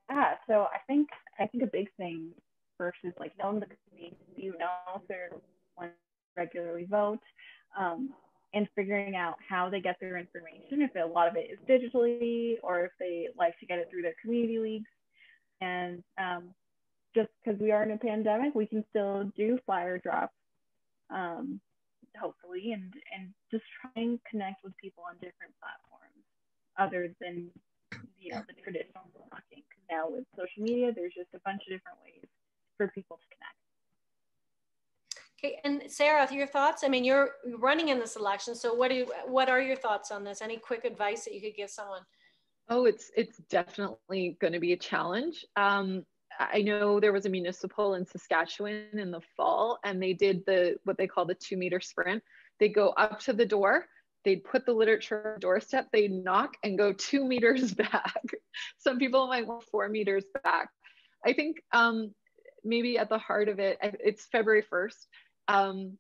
Yeah, so I think a big thing first is like knowing the community, you know, if they're one regularly vote, and figuring out how they get their information, if a lot of it is digitally or if they like to get it through their community leagues. And just because we are in a pandemic, we can still do flyer drops, hopefully, and just try and connect with people on different platforms other than, you know, the traditional talking. Now with social media, there's just a bunch of different ways for people to connect. Okay, and Sarah, your thoughts? I mean, you're running in this election, so what are your thoughts on this? Any quick advice that you could give someone? Oh, it's definitely going to be a challenge. I know there was a municipal in Saskatchewan in the fall, and they did what they call the 2-meter sprint. They go up to the door, they'd put the literature on the doorstep, they'd knock and go 2 meters back. Some people might want 4 meters back. I think maybe at the heart of it, it's February 1st.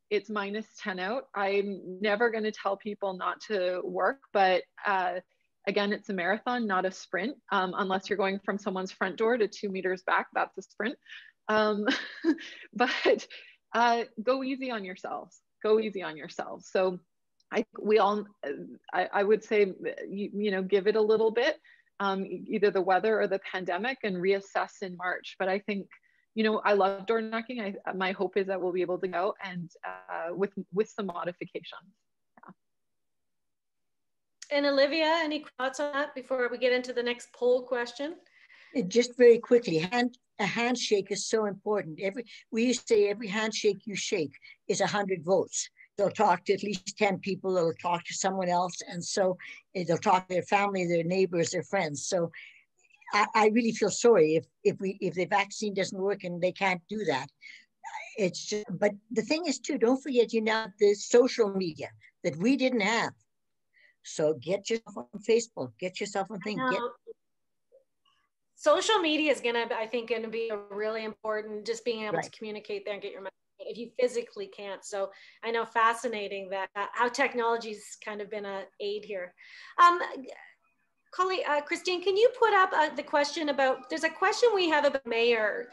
It's -10 out. I'm never going to tell people not to work, but again, it's a marathon, not a sprint. Unless you're going from someone's front door to 2 meters back, that's a sprint. But go easy on yourselves. Go easy on yourselves. So I would say, you know, give it a little bit, either the weather or the pandemic, and reassess in March. But I think, you know, I love door knocking. My hope is that we'll be able to go, and with some modifications. And Olivia, any thoughts on that before we get into the next poll question? Just very quickly, a handshake is so important. We used to say every handshake you shake is 100 votes. They'll talk to at least 10 people, they'll talk to someone else, and so they'll talk to their family, their neighbors, their friends. So I really feel sorry if the vaccine doesn't work and they can't do that. It's just, but the thing is too, don't forget, you know, the social media that we didn't have. So get yourself on Facebook, get yourself on things. Social media is I think, gonna be a really important, just being able to communicate there and get your message if you physically can't. So I know, fascinating that how technology's kind of been an aid here. Christine, can you put up the question about, there's a question we have about mayor.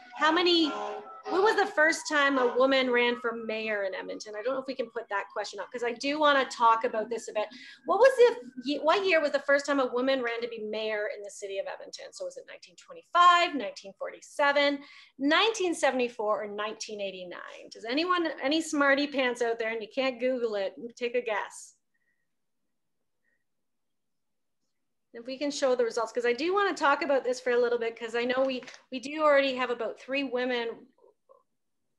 When was the first time a woman ran for mayor in Edmonton? I don't know if we can put that question up, because I do want to talk about this a bit. What year was the first time a woman ran to be mayor in the city of Edmonton? So was it 1925, 1947, 1974, or 1989? Does anyone, any smarty pants out there, and you can't Google it, take a guess? If we can show the results, because I do want to talk about this for a little bit, because I know we do already have about 3 women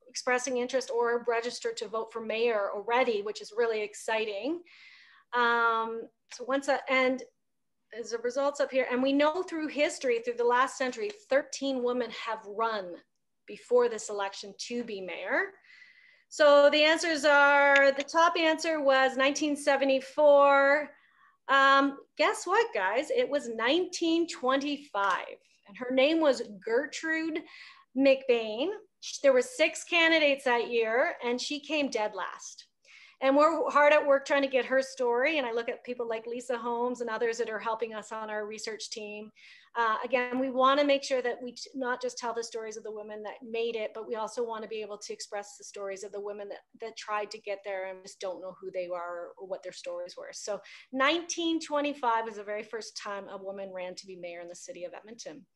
expressing interest or registered to vote for mayor already, which is really exciting. And as the results up here, and we know through history, through the last century, 13 women have run before this election to be mayor. So the answers are, the top answer was 1974. Guess what, guys? It was 1925, and her name was Gertrude McBain. There were 6 candidates that year, and she came dead last. And we're hard at work trying to get her story. And I look at people like Lisa Holmes and others that are helping us on our research team. Again, we want to make sure that we not just tell the stories of the women that made it, but we also want to be able to express the stories of the women that tried to get there and just don't know who they are or what their stories were. So 1925 was the very first time a woman ran to be mayor in the city of Edmonton.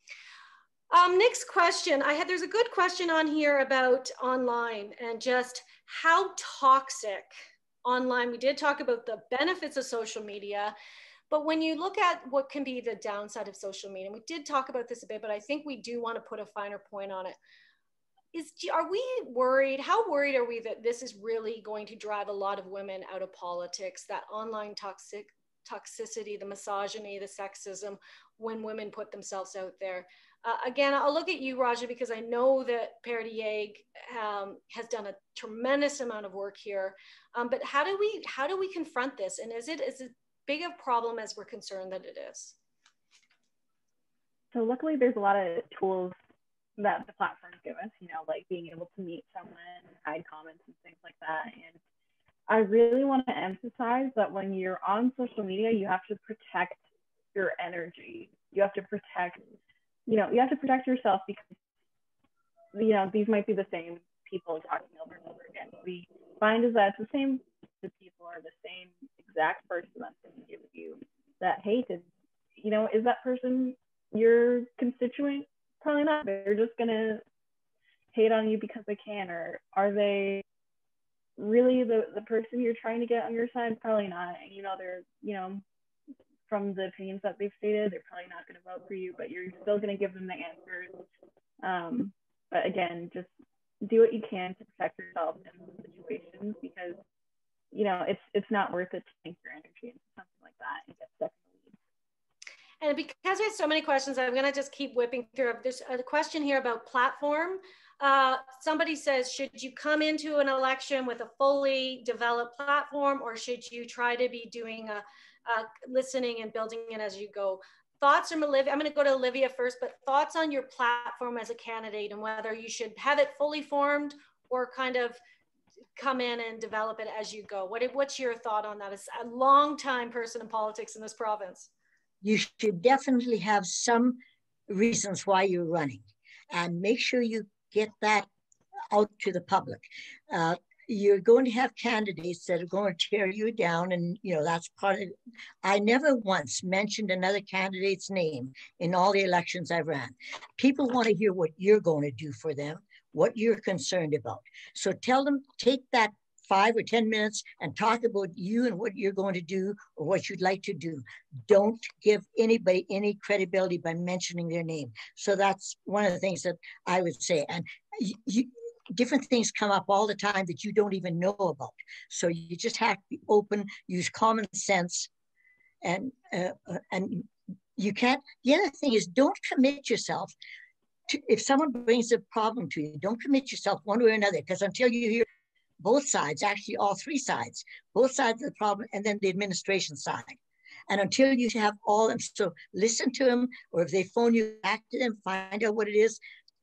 Next question. There's a good question on here about online and just how toxic online. We did talk about the benefits of social media, but when you look at what can be the downside of social media, and we did talk about this a bit, but I think we do want to put a finer point on it. Are we worried? How worried are we that this is really going to drive a lot of women out of politics, that online toxicity, the misogyny, the sexism, when women put themselves out there? Again, I'll look at you, Rajah, because I know that Parity has done a tremendous amount of work here. But how do we confront this? And is it as big a problem as we're concerned that it is? So luckily, there's a lot of tools that the platforms give us, you know, like being able to meet someone, hide comments and things like that. And I really want to emphasize that when you're on social media, you have to protect your energy. You have to protect yourself, because, you know, these might be the same people talking over and over again. We find is that it's the same, the people are the same exact person that's going to give you that hate. And, you know, is that person your constituent? Probably not. They're just going to hate on you because they can. Or are they really the person you're trying to get on your side? Probably not. And, you know, they're, you know, from the opinions that they've stated, they're probably not going to vote for you, but you're still going to give them the answers. But again, just do what you can to protect yourself in those situations, because, you know, it's not worth it to sink your energy into something like that and get stuck in the weeds. And because there's so many questions, I'm going to just keep whipping through. There's a question here about platform. Somebody says, should you come into an election with a fully developed platform, or should you try to be doing listening and building it as you go? Thoughts from Olivia. I'm going to go to Olivia first, but thoughts on your platform as a candidate and whether you should have it fully formed or kind of come in and develop it as you go? What's your thought on that as a long-time person in politics in this province? You should definitely have some reasons why you're running, and make sure you get that out to the public. You're going to have candidates that are going to tear you down, and that's part of it. I never once mentioned another candidate's name in all the elections I've ran. People want to hear what you're going to do for them, what you're concerned about. So tell them, take that 5 or 10 minutes and talk about you and what you're going to do or what you'd like to do. Don't give anybody any credibility by mentioning their name. So that's one of the things that I would say. And different things come up all the time that you don't even know about. So you just have to be open, use common sense, and you can't. The other thing is, don't commit yourself to, if someone brings a problem to you, don't commit yourself one way or another, because until you hear both sides, actually all three sides, both sides of the problem, and then the administration side. And until you have all of them, so listen to them, or if they phone you, back to them, find out what it is,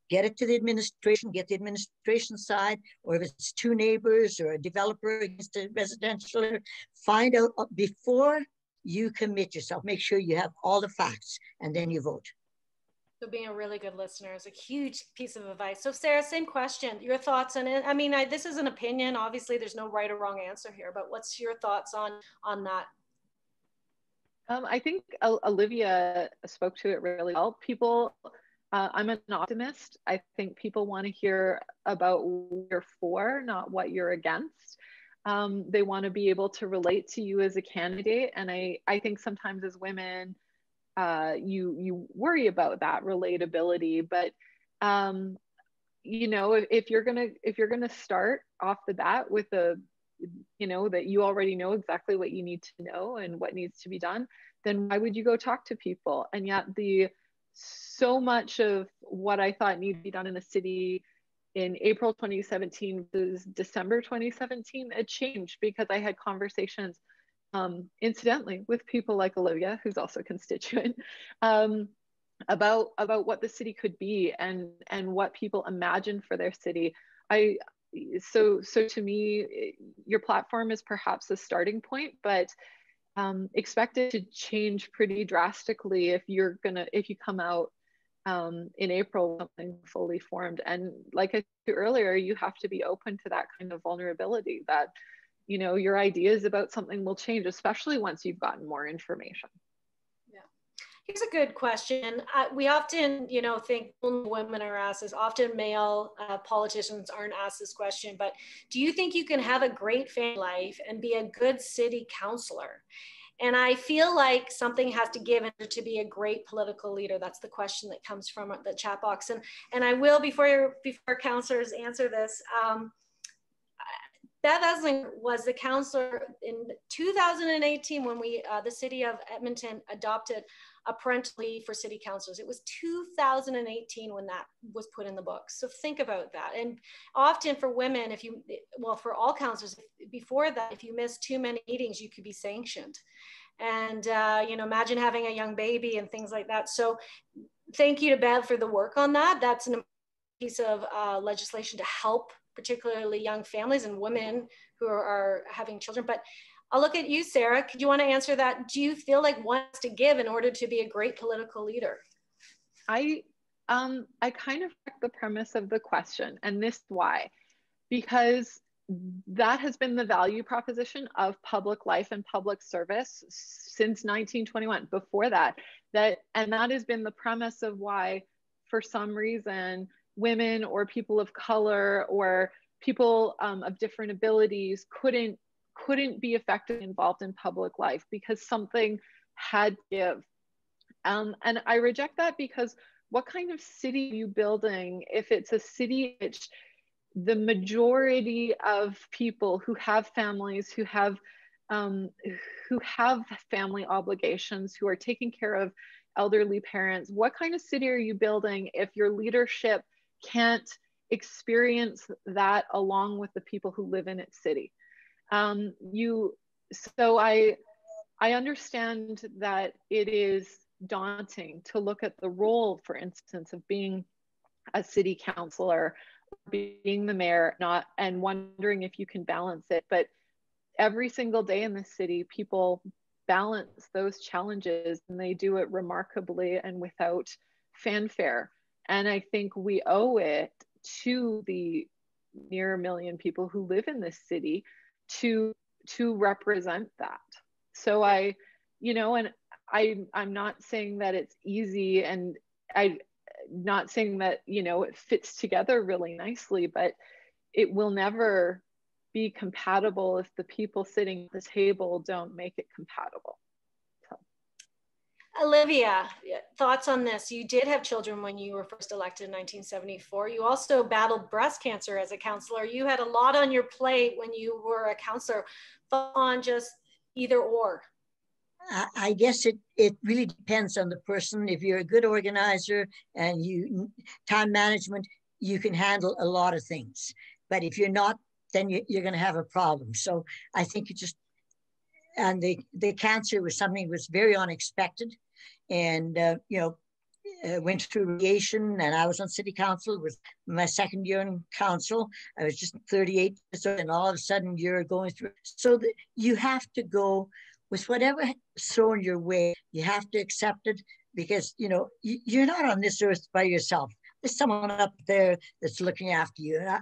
get it to the administration, get the administration side, or if it's two neighbors or a developer against a residential, find out before you commit yourself. Make sure you have all the facts, and then you vote. So being a really good listener is a huge piece of advice. So Sarah, same question, your thoughts on it? I mean, this is an opinion. Obviously, there's no right or wrong answer here, but what's your thoughts on that? I think Olivia spoke to it really well. People, I'm an optimist. I think people want to hear about what you're for, not what you're against. They want to be able to relate to you as a candidate. And I think sometimes as women, you worry about that relatability, but if you're gonna start off the bat with that you already know exactly what you need to know and what needs to be done, then why would you go talk to people? And yet so much of what I thought needed to be done in the city in April 2017 was December 2017, it changed because I had conversations incidentally with people like Olivia, who's also a constituent, about what the city could be and what people imagine for their city. So to me, your platform is perhaps a starting point, but expect it to change pretty drastically if you come out in April with something fully formed. And like I said earlier, you have to be open to that kind of vulnerability, that your ideas about something will change, especially once you've gotten more information. Yeah. Here's a good question. We often, think only women are asked this. Often male politicians aren't asked this question, but do you think you can have a great family life and be a good city councillor? And I feel like something has to give in order to be a great political leader. That's the question that comes from the chat box. And I will, before councillors answer this, Bev Esling was the councillor in 2018 when the city of Edmonton adopted a parental leave for city councillors. It was 2018 when that was put in the books. So think about that. And often for women, for all councillors, before that, if you missed too many meetings, you could be sanctioned. And, imagine having a young baby and things like that. So thank you to Bev for the work on that. That's an piece of legislation to help particularly young families and women who are having children. But I'll look at you, Sarah. Could you want to answer that? Do you feel like one has to give in order to be a great political leader? I kind of like the premise of the question, and this is why. Because that has been the value proposition of public life and public service since 1921. Before that has been the premise of why, for some reason, women or people of color or people of different abilities couldn't be effectively involved in public life because something had to give. And I reject that, because what kind of city are you building if it's a city which the majority of people who have families, who have family obligations, who are taking care of elderly parents, what kind of city are you building if your leadership can't experience that along with the people who live in its city? So I understand that it is daunting to look at the role, for instance, of being a city councillor being the mayor, and wondering if you can balance it. But every single day in the city, people balance those challenges, and they do it remarkably and without fanfare. And I think we owe it to the near 1 million people who live in this city to represent that. So I'm not saying that it's easy, and I'm not saying that, it fits together really nicely, but it will never be compatible if the people sitting at the table don't make it compatible. So. Olivia, thoughts on this? You did have children when you were first elected in 1974. You also battled breast cancer as a councillor. You had a lot on your plate when you were a councillor. On just either or? I guess it really depends on the person. If you're a good organizer and time management, you can handle a lot of things. But if you're not, then you're going to have a problem. So I think and the cancer was something that was very unexpected. And, went through radiation, and I was on city council. It was my second year in council. I was just 38 years old, and all of a sudden you're going through. So you have to go with whatever is thrown your way. You have to accept it, because, you're not on this earth by yourself. There's someone up there that's looking after you. And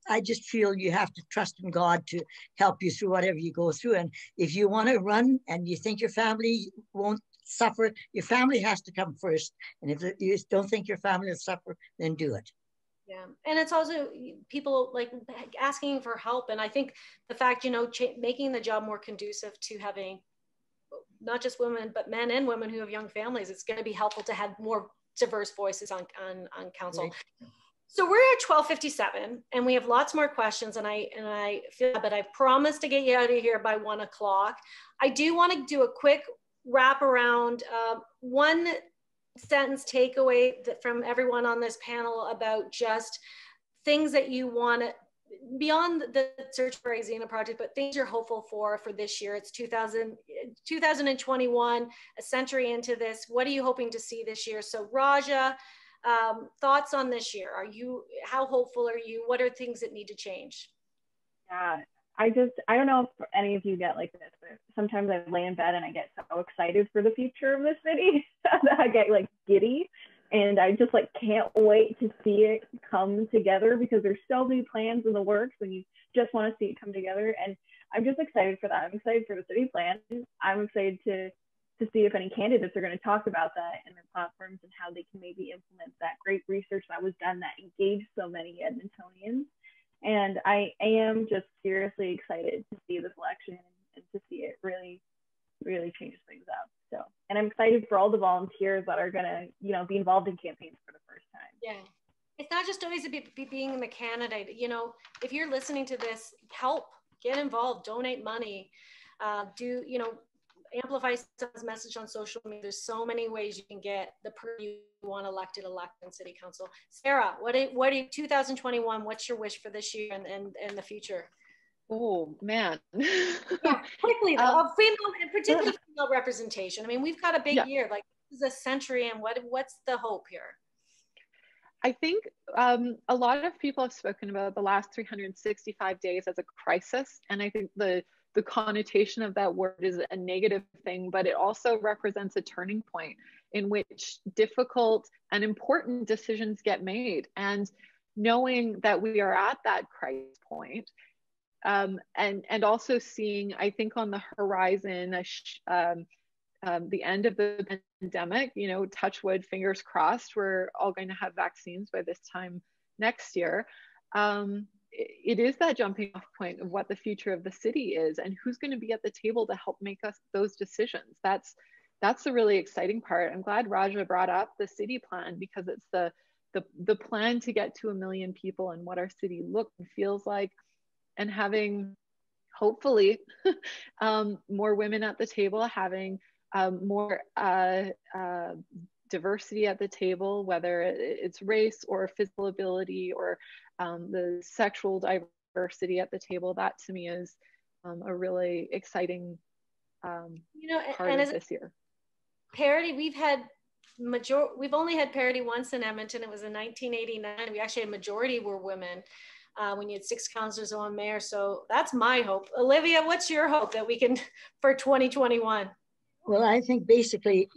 I just feel you have to trust in God to help you through whatever you go through. And if you want to run and you think your family won't suffer, your family has to come first. And if you don't think your family will suffer, then do it. Yeah, and it's also people like asking for help. And I think the fact, making the job more conducive to having not just women, but men and women who have young families, it's going to be helpful to have more diverse voices on council. Right. So we're at 12:57, and we have lots more questions, and I feel, but I promised to get you out of here by 1 o'clock. I do want to do a quick wrap around, one sentence takeaway from everyone on this panel about just things that you want to, beyond the Search for Izena project, but things you're hopeful for this year. It's 2021, a century into this. What are you hoping to see this year? So Rajah, thoughts on this year? How hopeful are you? What are things that need to change? Yeah, I don't know if any of you get like this, but sometimes I lay in bed and I get so excited for the future of the city that I get like giddy. And I just like can't wait to see it come together, because there's so many plans in the works and you just want to see it come together. And I'm just excited for that. I'm excited for the city plan. I'm excited to see if any candidates are going to talk about that in their platforms and how they can maybe implement that great research that was done that engaged so many Edmontonians. And I am just seriously excited to see this election and to see it really, really changes things up. So, and I'm excited for all the volunteers that are gonna, be involved in campaigns for the first time. Yeah, it's not just always being the candidate. If you're listening to this, help, get involved, donate money, amplify someone's message on social media. There's so many ways you can get the person you want elected in city council. Sarah, what 2021? What's your wish for this year and the future? Oh man. Yeah, quickly though, female, and particularly female representation. I mean, we've got a big year. Like, this is a century, and what's the hope here? I think a lot of people have spoken about the last 365 days as a crisis, and I think the connotation of that word is a negative thing, but it also represents a turning point in which difficult and important decisions get made. And knowing that we are at that crisis point, and also seeing, I think, on the horizon, the end of the pandemic, touch wood, fingers crossed, we're all going to have vaccines by this time next year. It is that jumping off point of what the future of the city is and who's going to be at the table to help make us those decisions. That's the really exciting part. I'm glad Rajah brought up the city plan, because it's the plan to get to 1 million people and what our city looks and feels like, and having hopefully more women at the table, having more diversity at the table, whether it's race or physical ability or the sexual diversity at the table. That to me is a really exciting part of this year. Parity, we've had we've only had parity once in Edmonton. It was in 1989. We actually had majority were women when you had 6 councillors and 1 mayor. So that's my hope. Olivia, what's your hope that we can for 2021? Well, I think basically,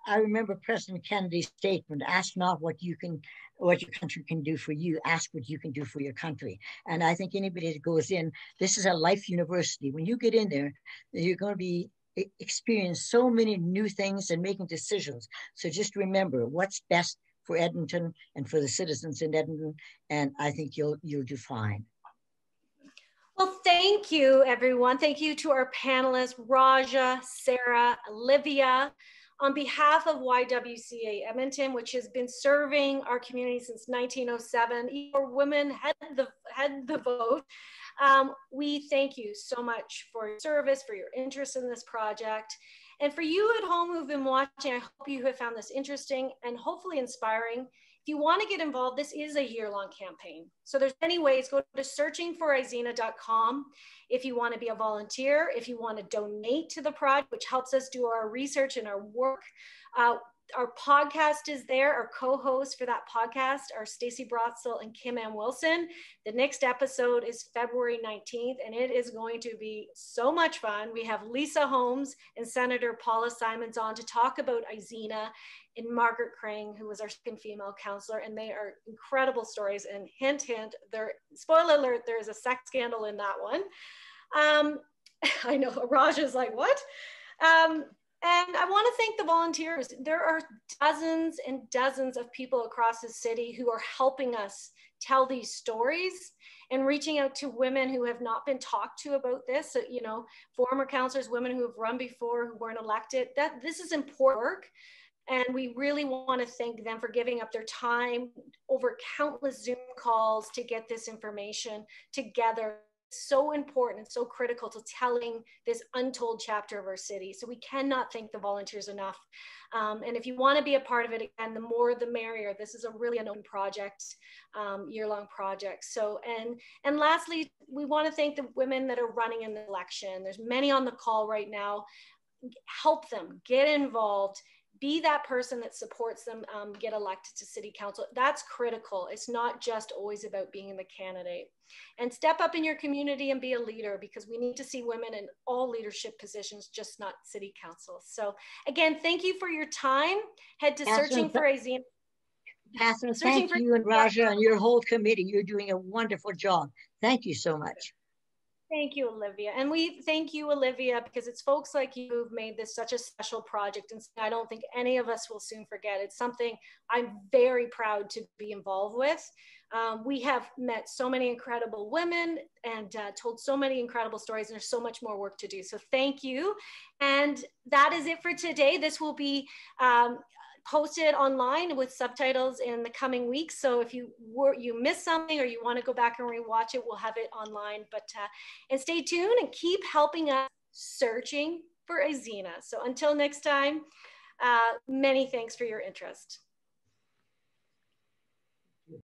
I remember President Kennedy's statement: "Ask not what your country can do for you, ask what you can do for your country." And I think anybody that goes in, this is a life university. When you get in there, you're going to be experience so many new things and making decisions. So just remember what's best for Edmonton and for the citizens in Edmonton, and I think you'll do fine. Well, thank you, everyone. Thank you to our panelists, Rajah, Sarah, Olivia. On behalf of YWCA Edmonton, which has been serving our community since 1907, where women had the vote, we thank you so much for your service, for your interest in this project. And for you at home who've been watching, I hope you have found this interesting and hopefully inspiring. If you want to get involved, this is a year-long campaign. So there's many ways. Go to searchingforizena.com if you want to be a volunteer, if you want to donate to the project, which helps us do our research and our work. Our podcast is there. Our co-hosts for that podcast are Stacey Brotzel and Kim Ann Wilson. The next episode is February 19th, and it is going to be so much fun. We have Lisa Holmes and Senator Paula Simons on to talk about Izena and Margaret Crane, who was our second female councillor, and they are incredible stories. And hint, hint, spoiler alert, there is a sex scandal in that one. I know, Rajah's like, what? And I want to thank the volunteers. There are dozens and dozens of people across the city who are helping us tell these stories and reaching out to women who have not been talked to about this. So, former councillors, women who have run before, who weren't elected. This is important work. And we really want to thank them for giving up their time over countless Zoom calls to get this information together. So important and so critical to telling this untold chapter of our city. So we cannot thank the volunteers enough. And if you want to be a part of it, again, the more the merrier. This is a really an open project, year-long project. So, and lastly, we want to thank the women that are running in the election. There's many on the call right now. Help them, get involved. Be that person that supports them get elected to city council. That's critical. It's not just always about being the candidate. And step up in your community and be a leader, because we need to see women in all leadership positions, just not city council. So again, thank you for your time. Head to Searching for Izena. Katherine, thank you and Rajah and your whole committee. You're doing a wonderful job. Thank you so much. Thank you, Olivia. And we thank you, Olivia, because it's folks like you who've made this such a special project. And I don't think any of us will soon forget. It's something I'm very proud to be involved with. We have met so many incredible women and told so many incredible stories, and there's so much more work to do. So thank you. And that is it for today. This will be posted online with subtitles in the coming weeks. So if you missed something or you want to go back and rewatch it, we'll have it online. But and stay tuned and keep helping us searching for Izena. So until next time, many thanks for your interest.